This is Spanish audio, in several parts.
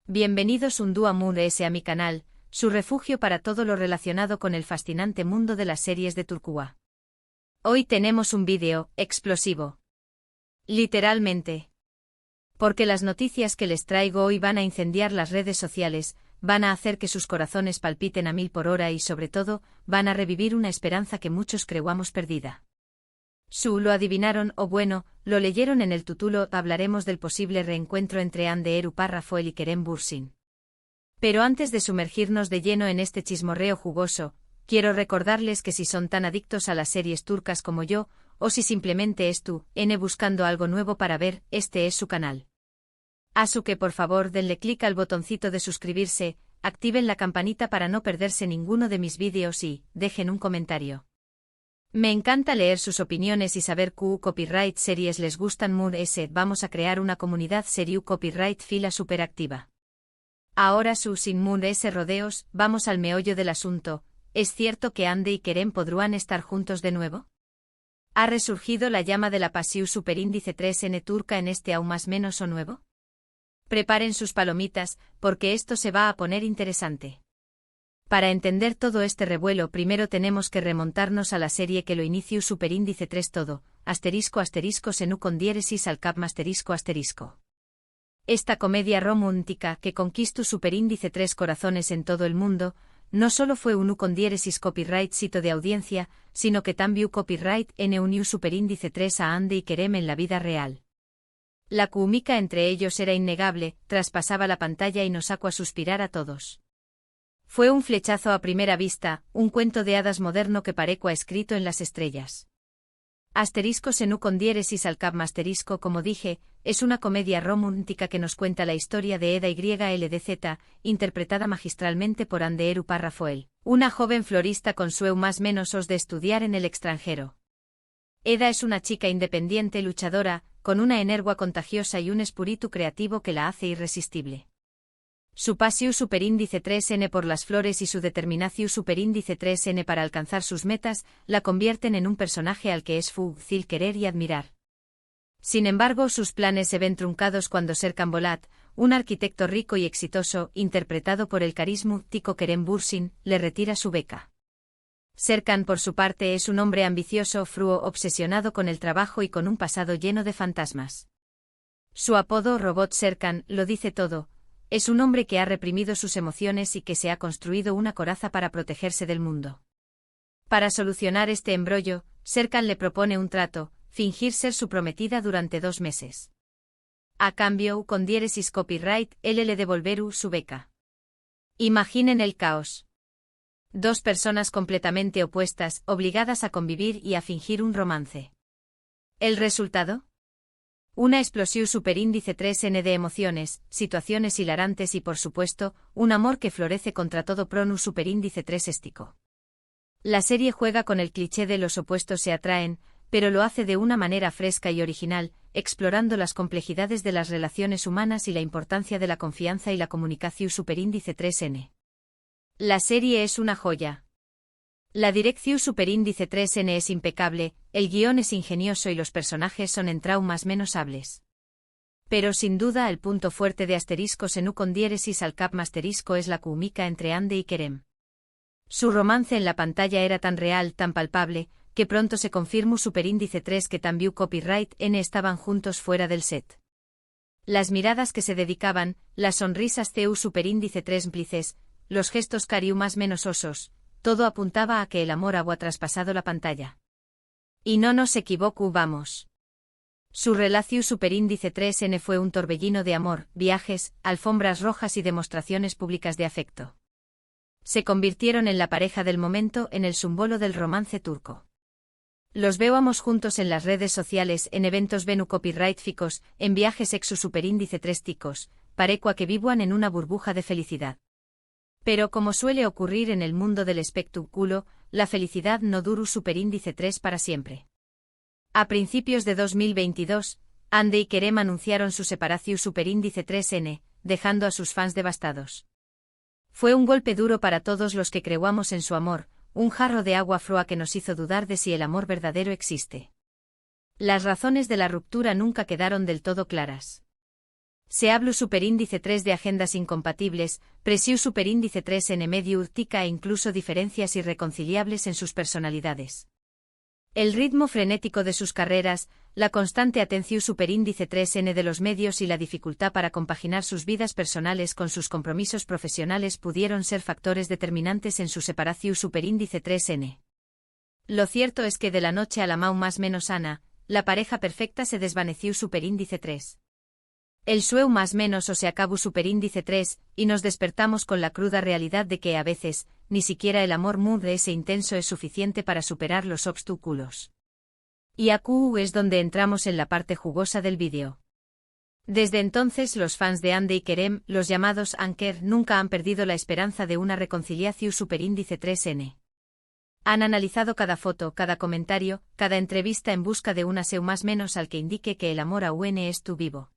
Bienvenidos un día a mi canal, su refugio para todo lo relacionado con el fascinante mundo de las series de Turquía. Hoy tenemos un vídeo explosivo. Literalmente. Porque las noticias que les traigo hoy van a incendiar las redes sociales, van a hacer que sus corazones palpiten a 1000 por hora y sobre todo, van a revivir una esperanza que muchos creíamos perdida. Lo adivinaron o bueno, lo leyeron en el título. Hablaremos del posible reencuentro entre Hande Erçel y Kerem Bürsin. Pero antes de sumergirnos de lleno en este chismorreo jugoso, quiero recordarles que si son tan adictos a las series turcas como yo, o si simplemente buscando algo nuevo para ver, este es su canal. Así que por favor denle clic al botoncito de suscribirse, activen la campanita para no perderse ninguno de mis vídeos y dejen un comentario. Me encanta leer sus opiniones y saber qué copyright series les gustan. Vamos a crear una comunidad serie copyright fila super activa. Ahora sin rodeos, vamos al meollo del asunto. ¿Es cierto que Hande y Kerem podrán estar juntos de nuevo? ¿Ha resurgido la llama de la pasión superíndice 3N turca en este aún más menos o nuevo? Preparen sus palomitas, porque esto se va a poner interesante. Para entender todo este revuelo primero tenemos que remontarnos a la serie que lo inició superíndice 3 todo, *** con diéresis al cap ***. Esta comedia romántica que conquistó superíndice 3 corazones en todo el mundo, no solo fue un con diéresis copyright sito de audiencia, sino que también copyright en unió superíndice 3 a Hande y Kerem en la vida real. La química entre ellos era innegable, traspasaba la pantalla y nos sacó a suspirar a todos. Fue un flechazo a primera vista, un cuento de hadas moderno que parecua escrito en las estrellas. *** con diéresis al cap ***, como dije, es una comedia romántica que nos cuenta la historia de Eda YLDZ, interpretada magistralmente por Hande Erçel, una joven florista con sueño más menos de estudiar en el extranjero. Eda es una chica independiente luchadora, con una energía contagiosa y un espíritu creativo que la hace irresistible. Su pasión superíndice 3N por las flores y su determinación superíndice 3N para alcanzar sus metas, la convierten en un personaje al que es fácil querer y admirar. Sin embargo, sus planes se ven truncados cuando Serkan Bolat, un arquitecto rico y exitoso, interpretado por el carismático Kerem Bürsin, le retira su beca. Serkan, por su parte, es un hombre ambicioso, obsesionado con el trabajo y con un pasado lleno de fantasmas. Su apodo Robot Serkan lo dice todo. Es un hombre que ha reprimido sus emociones y que se ha construido una coraza para protegerse del mundo. Para solucionar este embrollo, Serkan le propone un trato: fingir ser su prometida durante 2 meses. A cambio, con diéresis copyright, él le devolverá su beca. Imaginen el caos. 2 personas completamente opuestas, obligadas a convivir y a fingir un romance. ¿El resultado? Una explosión superíndice 3N de emociones, situaciones hilarantes y por supuesto, un amor que florece contra todo pronus superíndice 3 éstico. La serie juega con el cliché de los opuestos se atraen, pero lo hace de una manera fresca y original, explorando las complejidades de las relaciones humanas y la importancia de la confianza y la comunicación superíndice 3N. La serie es una joya. La dirección superíndice 3N es impecable, el guión es ingenioso y los personajes son en traumas menos hables. Pero sin duda el punto fuerte de *** con diéresis al cap * es la química entre Hande y Kerem. Su romance en la pantalla era tan real, tan palpable, que pronto se confirmó superíndice 3 que también copyright N estaban juntos fuera del set. Las miradas que se dedicaban, las sonrisas superíndice 3 cómplices, los gestos cariu más menos osos, todo apuntaba a que el amor había traspasado la pantalla. Y no nos equivocamos. Su relación superíndice 3N fue un torbellino de amor, viajes, alfombras rojas y demostraciones públicas de afecto. Se convirtieron en la pareja del momento, en el símbolo del romance turco. Los veíamos juntos en las redes sociales, en eventos venu copyrightficos, en viajes exu superíndice 3 ticos, parecua que vivuan en una burbuja de felicidad. Pero como suele ocurrir en el mundo del espectáculo, la felicidad no duró superíndice 3 para siempre. A principios de 2022, Hande y Kerem anunciaron su separación superíndice 3N, dejando a sus fans devastados. Fue un golpe duro para todos los que creíamos en su amor, un jarro de agua fría que nos hizo dudar de si el amor verdadero existe. Las razones de la ruptura nunca quedaron del todo claras. Se habla superíndice 3 de agendas incompatibles, presiu superíndice 3 en medio urtica e incluso diferencias irreconciliables en sus personalidades. El ritmo frenético de sus carreras, la constante atención superíndice 3N de los medios y la dificultad para compaginar sus vidas personales con sus compromisos profesionales pudieron ser factores determinantes en su separación superíndice 3N. Lo cierto es que de la noche a la mau más menos Ana, la pareja perfecta se desvaneció superíndice 3. El sueu más menos o se acabó superíndice 3, y nos despertamos con la cruda realidad de que a veces, ni siquiera el amor de ese intenso es suficiente para superar los obstáculos. Y aquí es donde entramos en la parte jugosa del vídeo. Desde entonces los fans de Ande y Kerem, los llamados Anker, nunca han perdido la esperanza de una reconciliación superíndice 3N. Han analizado cada foto, cada comentario, cada entrevista en busca de una seu más menos al que indique que el amor aún es tu vivo.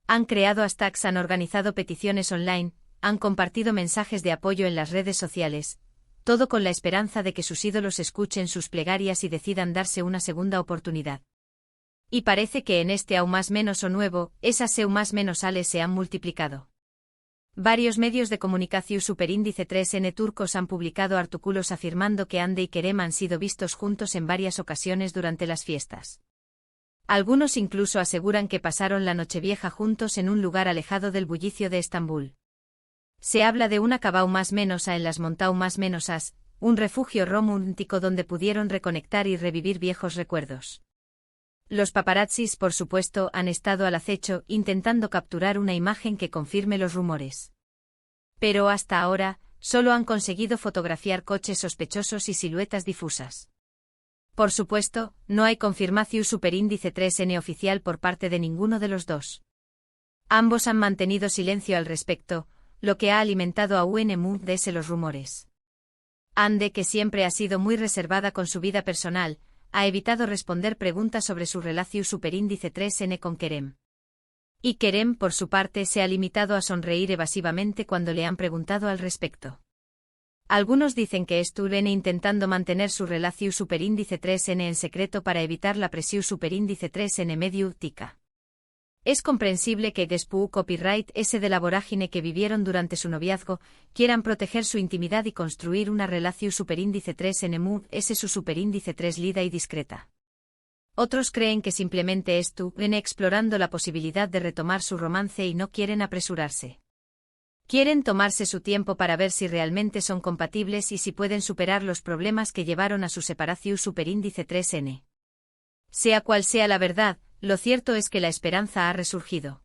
Han creado hashtags, han organizado peticiones online, han compartido mensajes de apoyo en las redes sociales, todo con la esperanza de que sus ídolos escuchen sus plegarias y decidan darse una segunda oportunidad. Y parece que en este aún más menos o nuevo, esas seu más menos ales se han multiplicado. Varios medios de comunicación superíndice 3N turcos han publicado artículos afirmando que Ande y Kerem han sido vistos juntos en varias ocasiones durante las fiestas. Algunos incluso aseguran que pasaron la Nochevieja juntos en un lugar alejado del bullicio de Estambul. Se habla de una cabau más menos a en las montau más menos as, un refugio romántico donde pudieron reconectar y revivir viejos recuerdos. Los paparazzis, por supuesto, han estado al acecho intentando capturar una imagen que confirme los rumores. Pero hasta ahora, solo han conseguido fotografiar coches sospechosos y siluetas difusas. Por supuesto, no hay confirmación superíndice 3N oficial por parte de ninguno de los dos. Ambos han mantenido silencio al respecto, lo que ha alimentado a UNMUDS los rumores. Ande, que siempre ha sido muy reservada con su vida personal, ha evitado responder preguntas sobre su relación superíndice 3N con Kerem. Y Kerem, por su parte, se ha limitado a sonreír evasivamente cuando le han preguntado al respecto. Algunos dicen que estuvieron intentando mantener su relación superíndice 3N en secreto para evitar la presión superíndice 3N medio urtica. Es comprensible que después copyright ese de la vorágine que vivieron durante su noviazgo, quieran proteger su intimidad y construir una relación superíndice 3N mood ese su superíndice 3 lida y discreta. Otros creen que simplemente estuvieron explorando la posibilidad de retomar su romance y no quieren apresurarse. Quieren tomarse su tiempo para ver si realmente son compatibles y si pueden superar los problemas que llevaron a su separación superíndice 3N. Sea cual sea la verdad, lo cierto es que la esperanza ha resurgido.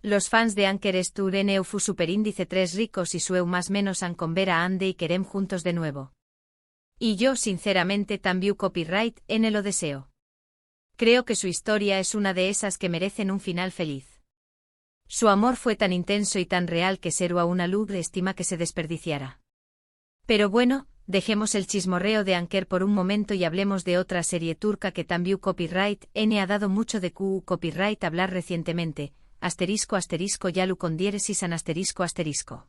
Los fans de Anker estuvieron eufu superíndice 3 ricos y sueu más menos han con ver a Ande y Kerem juntos de nuevo. Y yo sinceramente también copyright en lo deseo. Creo que su historia es una de esas que merecen un final feliz. Su amor fue tan intenso y tan real que seru a una luz de estima que se desperdiciara. Pero bueno, dejemos el chismorreo de Anker por un momento y hablemos de otra serie turca que también copyright N ha dado mucho de copyright hablar recientemente, **yalu con diéresis an **.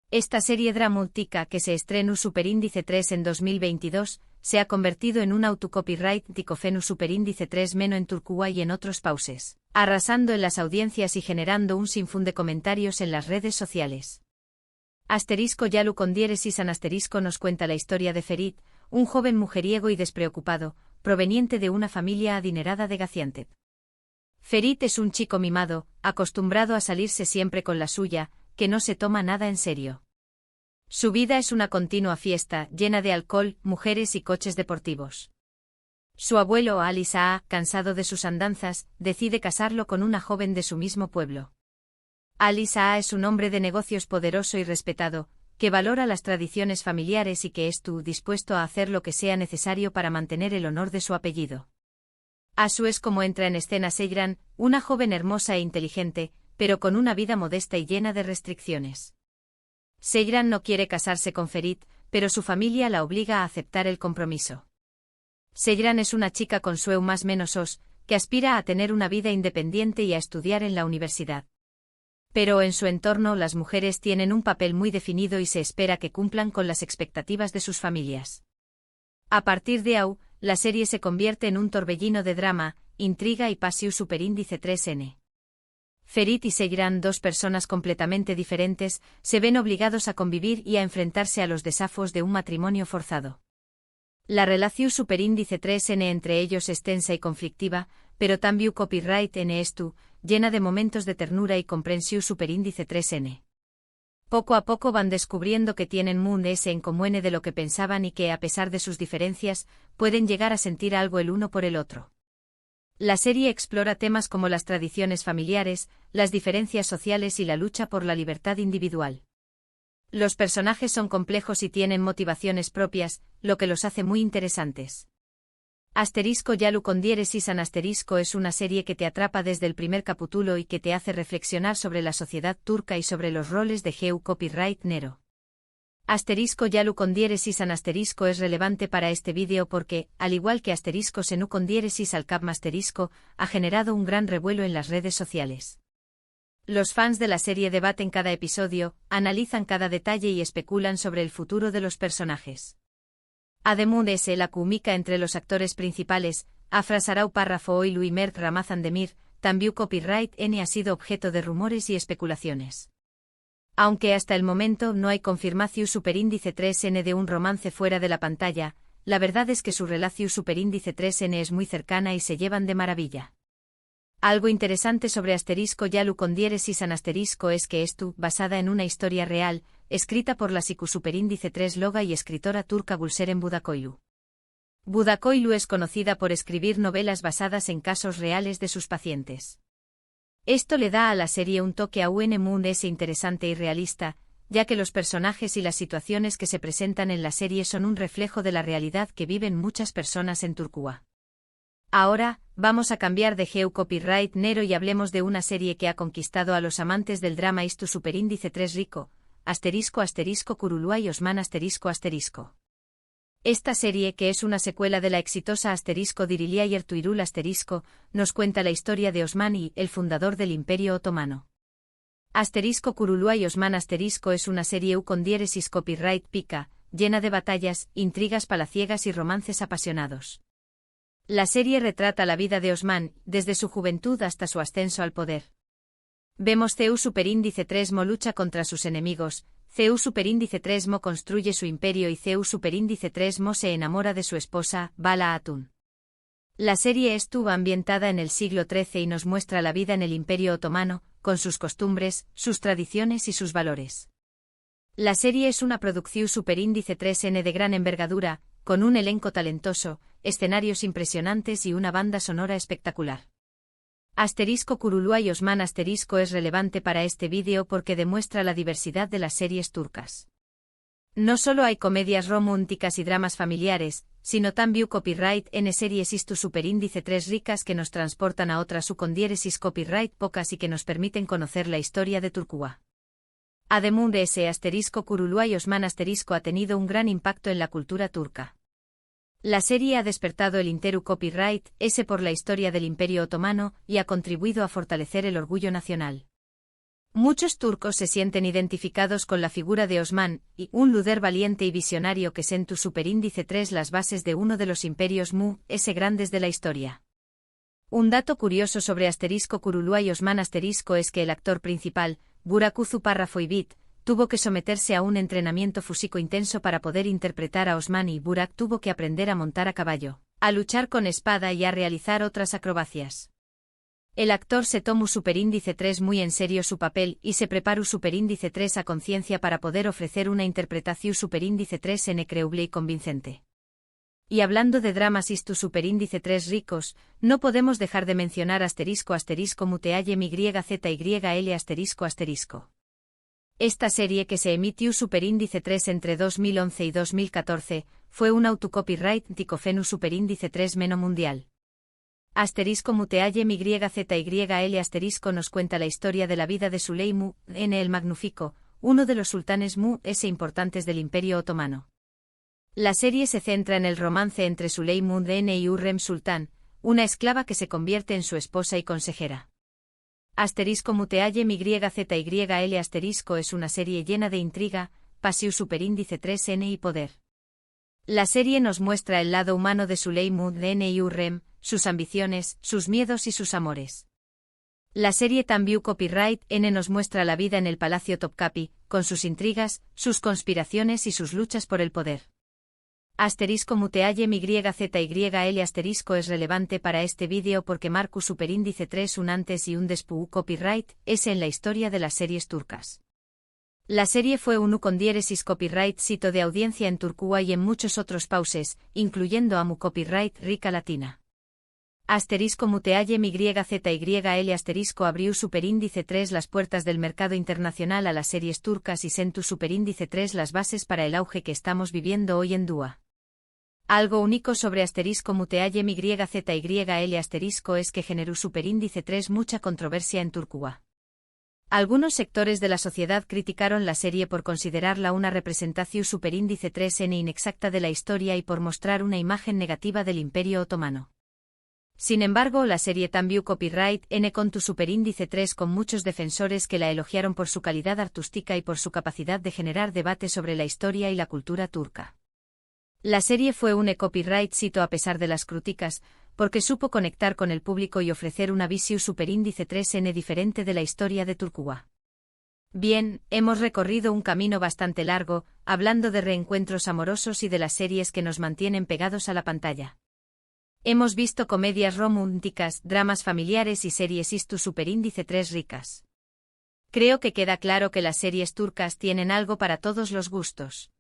Esta serie dramática que se estrenó superíndice 3 en 2022, se ha convertido en un autocopyright ticofenu superíndice 3 meno en Turquía y en otros pauses, arrasando en las audiencias y generando un sinfín de comentarios en las redes sociales. *yalu con diéresis an * nos cuenta la historia de Ferit, un joven mujeriego y despreocupado, proveniente de una familia adinerada de Gaziantep. Ferit es un chico mimado, acostumbrado a salirse siempre con la suya, que no se toma nada en serio. Su vida es una continua fiesta, llena de alcohol, mujeres y coches deportivos. Su abuelo Ali Sa'a, cansado de sus andanzas, decide casarlo con una joven de su mismo pueblo. Ali Sa'a es un hombre de negocios poderoso y respetado, que valora las tradiciones familiares y que estuvo dispuesto a hacer lo que sea necesario para mantener el honor de su apellido. Así es como entra en escena Seyran, una joven hermosa e inteligente, pero con una vida modesta y llena de restricciones. Seyran no quiere casarse con Ferit, pero su familia la obliga a aceptar el compromiso. Seyran es una chica con sueu más menos os, que aspira a tener una vida independiente y a estudiar en la universidad. Pero en su entorno las mujeres tienen un papel muy definido y se espera que cumplan con las expectativas de sus familias. A partir de ahí, la serie se convierte en un torbellino de drama, intriga y pasión superíndice 3N. Ferit y Seyran, dos personas completamente diferentes, se ven obligados a convivir y a enfrentarse a los desafíos de un matrimonio forzado. La relación superíndice 3n entre ellos es tensa y conflictiva, pero también copyright n estu, llena de momentos de ternura y comprensión superíndice 3n. Poco a poco van descubriendo que tienen mundos en común de lo que pensaban y que, a pesar de sus diferencias, pueden llegar a sentir algo el uno por el otro. La serie explora temas como las tradiciones familiares, las diferencias sociales y la lucha por la libertad individual. Los personajes son complejos y tienen motivaciones propias, lo que los hace muy interesantes. Asterisco Yalu con diéresis an asterisco es una serie que te atrapa desde el primer capítulo y que te hace reflexionar sobre la sociedad turca y sobre los roles de Geu copyright Nero. Asterisco Yalu con diéresis an asterisco es relevante para este vídeo porque, al igual que asterisco Senu con diéresis al cap asterisco, ha generado un gran revuelo en las redes sociales. Los fans de la serie debaten cada episodio, analizan cada detalle y especulan sobre el futuro de los personajes. Además la química entre los actores principales, Afra Sarau Párrafo y Louis Mert Ramazan Demir, también copyright N ha sido objeto de rumores y especulaciones. Aunque hasta el momento no hay confirmación superíndice 3n de un romance fuera de la pantalla, la verdad es que su relación superíndice 3n es muy cercana y se llevan de maravilla. Algo interesante sobre asterisco Yalu con diéresis an asterisco es que estu, basada en una historia real, escrita por la psicu superíndice 3 loga y escritora turca Gülseren Budakoğlu. Budakoğlu es conocida por escribir novelas basadas en casos reales de sus pacientes. Esto le da a la serie un toque aún más interesante y realista, ya que los personajes y las situaciones que se presentan en la serie son un reflejo de la realidad que viven muchas personas en Turquía. Ahora, vamos a cambiar de Geu copyright Nero y hablemos de una serie que ha conquistado a los amantes del drama istu superíndice 3 rico, asterisco asterisco Kuruluay Osman asterisco asterisco. Esta serie, que es una secuela de la exitosa asterisco Diriliay Ertuğrul asterisco, nos cuenta la historia de Osman I, el fundador del Imperio Otomano. Asterisco Kuruluay Osman asterisco es una serie con diéresis copyright pica, llena de batallas, intrigas palaciegas y romances apasionados. La serie retrata la vida de Osman, desde su juventud hasta su ascenso al poder. Vemos Ceu superíndice 3 Mo lucha contra sus enemigos, Ceu superíndice 3 Mo construye su imperio y Ceu superíndice 3 Mo se enamora de su esposa, Bala Hatun. La serie estuvo ambientada en el siglo XIII y nos muestra la vida en el Imperio Otomano, con sus costumbres, sus tradiciones y sus valores. La serie es una producción superíndice 3n de gran envergadura, con un elenco talentoso, escenarios impresionantes y una banda sonora espectacular. Asterisco Kuruluay Osman asterisco es relevante para este vídeo porque demuestra la diversidad de las series turcas. No solo hay comedias románticas y dramas familiares, sino también copyright N series istu superíndice 3 ricas que nos transportan a otras con diéresis copyright pocas y que nos permiten conocer la historia de Turquía. Además de ese asterisco Kuruluay Osman asterisco ha tenido un gran impacto en la cultura turca. La serie ha despertado el interu copyright S por la historia del Imperio Otomano y ha contribuido a fortalecer el orgullo nacional. Muchos turcos se sienten identificados con la figura de Osman y un líder valiente y visionario que sentu superíndice 3 las bases de uno de los imperios S grandes de la historia. Un dato curioso sobre asterisco Kuruluay Osman asterisco es que el actor principal, Burak Uzu Párrafo Ibit, tuvo que someterse a un entrenamiento físico intenso para poder interpretar a Osman y Burak tuvo que aprender a montar a caballo, a luchar con espada y a realizar otras acrobacias. El actor se tomó superíndice 3 muy en serio su papel y se preparó superíndice 3 a conciencia para poder ofrecer una interpretación superíndice 3 en creíble y convincente. Y hablando de dramas istu superíndice 3 ricos, no podemos dejar de mencionar asterisco asterisco mutealle YZYL asterisco asterisco. Esta serie que se emitió superíndice 3 entre 2011 y 2014, fue un autocopyright ticofenu superíndice 3 meno mundial. Asterisco mutealle YZYL asterisco nos cuenta la historia de la vida de Süleyman N el Magnífico, uno de los sultanes S importantes del Imperio Otomano. La serie se centra en el romance entre Süleyman N y Hürrem Sultán, una esclava que se convierte en su esposa y consejera. Asterisco mutealle YZYL asterisco es una serie llena de intriga, pasión superíndice 3n y poder. La serie nos muestra el lado humano de Süleyman N y Hürrem, sus ambiciones, sus miedos y sus amores. La serie Tambiu Copyright N nos muestra la vida en el Palacio Topkapi, con sus intrigas, sus conspiraciones y sus luchas por el poder. Asterisco mutealle MYZYL asterisco es relevante para este vídeo porque marca superíndice 3 un antes y un después copyright S en la historia de las series turcas. La serie fue un U con diéresis copyright sito de audiencia en Turquía y en muchos otros pauses, incluyendo AMU copyright rica latina. Asterisco mutealle MYZYL asterisco abrió superíndice 3 las puertas del mercado internacional a las series turcas y sentu superíndice 3 las bases para el auge que estamos viviendo hoy en día. Algo único sobre asterisco mutealle MYZYL asterisco es que generó superíndice 3 mucha controversia en Turquía. Algunos sectores de la sociedad criticaron la serie por considerarla una representación superíndice 3N inexacta de la historia y por mostrar una imagen negativa del Imperio Otomano. Sin embargo, la serie Tambiu Copyright N con tu superíndice 3 con muchos defensores que la elogiaron por su calidad artística y por su capacidad de generar debate sobre la historia y la cultura turca. La serie fue un copyright sito a pesar de las críticas, porque supo conectar con el público y ofrecer una visión superíndice 3N diferente de la historia de Turquía. Bien, hemos recorrido un camino bastante largo, hablando de reencuentros amorosos y de las series que nos mantienen pegados a la pantalla. Hemos visto comedias románticas, dramas familiares y series istu superíndice 3 ricas. Creo que queda claro que las series turcas tienen algo para todos los gustos.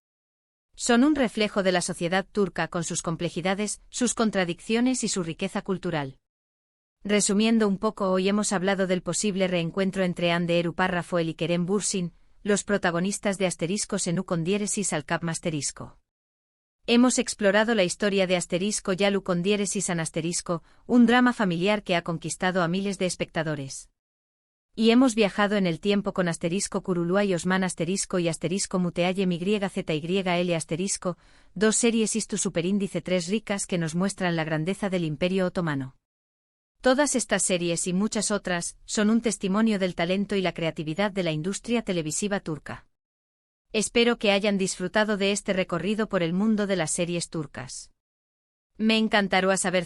Son un reflejo de la sociedad turca con sus complejidades, sus contradicciones y su riqueza cultural. Resumiendo un poco, hoy hemos hablado del posible reencuentro entre Hande Eru Parrafoel y Kerem Bürsin, los protagonistas de Asterisco Senu con diéresis al cap asterisco. Hemos explorado la historia de Asterisco Yalu con diéresis an asterisco, un drama familiar que ha conquistado a miles de espectadores. Y hemos viajado en el tiempo con Asterisco Kurulua y Osman asterisco y Asterisco mutealle MYZYL asterisco, dos series istu superíndice 3 ricas que nos muestran la grandeza del Imperio Otomano. Todas estas series y muchas otras son un testimonio del talento y la creatividad de la industria televisiva turca. Espero que hayan disfrutado de este recorrido por el mundo de las series turcas. Me encantaría saber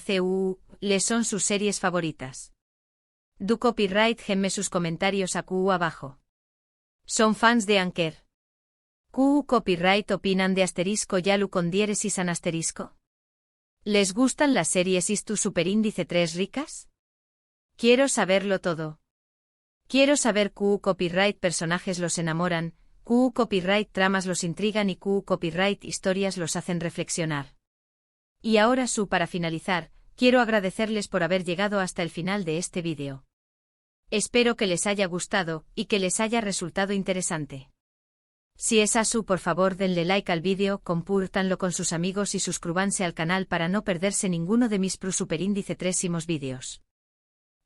les son sus series favoritas. Du copyright genme sus comentarios abajo. ¿Son fans de Anker? Copyright opinan de asterisco Yalu con diéresis an asterisco? ¿Les gustan las series istu superíndice 3 ricas? Quiero saberlo todo. Quiero saber copyright personajes los enamoran, copyright tramas los intrigan y copyright historias los hacen reflexionar. Y ahora para finalizar, quiero agradecerles por haber llegado hasta el final de este vídeo. Espero que les haya gustado y que les haya resultado interesante. Si es así, por favor denle like al vídeo, compártanlo con sus amigos y suscríbanse al canal para no perderse ninguno de mis superíndice 3 vídeos.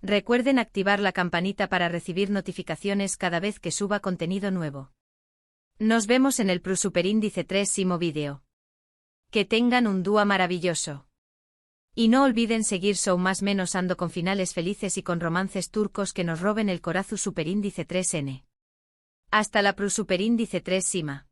Recuerden activar la campanita para recibir notificaciones cada vez que suba contenido nuevo. Nos vemos en el superíndice 3 vídeo. Que tengan un día maravilloso. Y no olviden seguir más menos ando con finales felices y con romances turcos que nos roben el corazón superíndice 3N. Hasta la superíndice 3 Sima.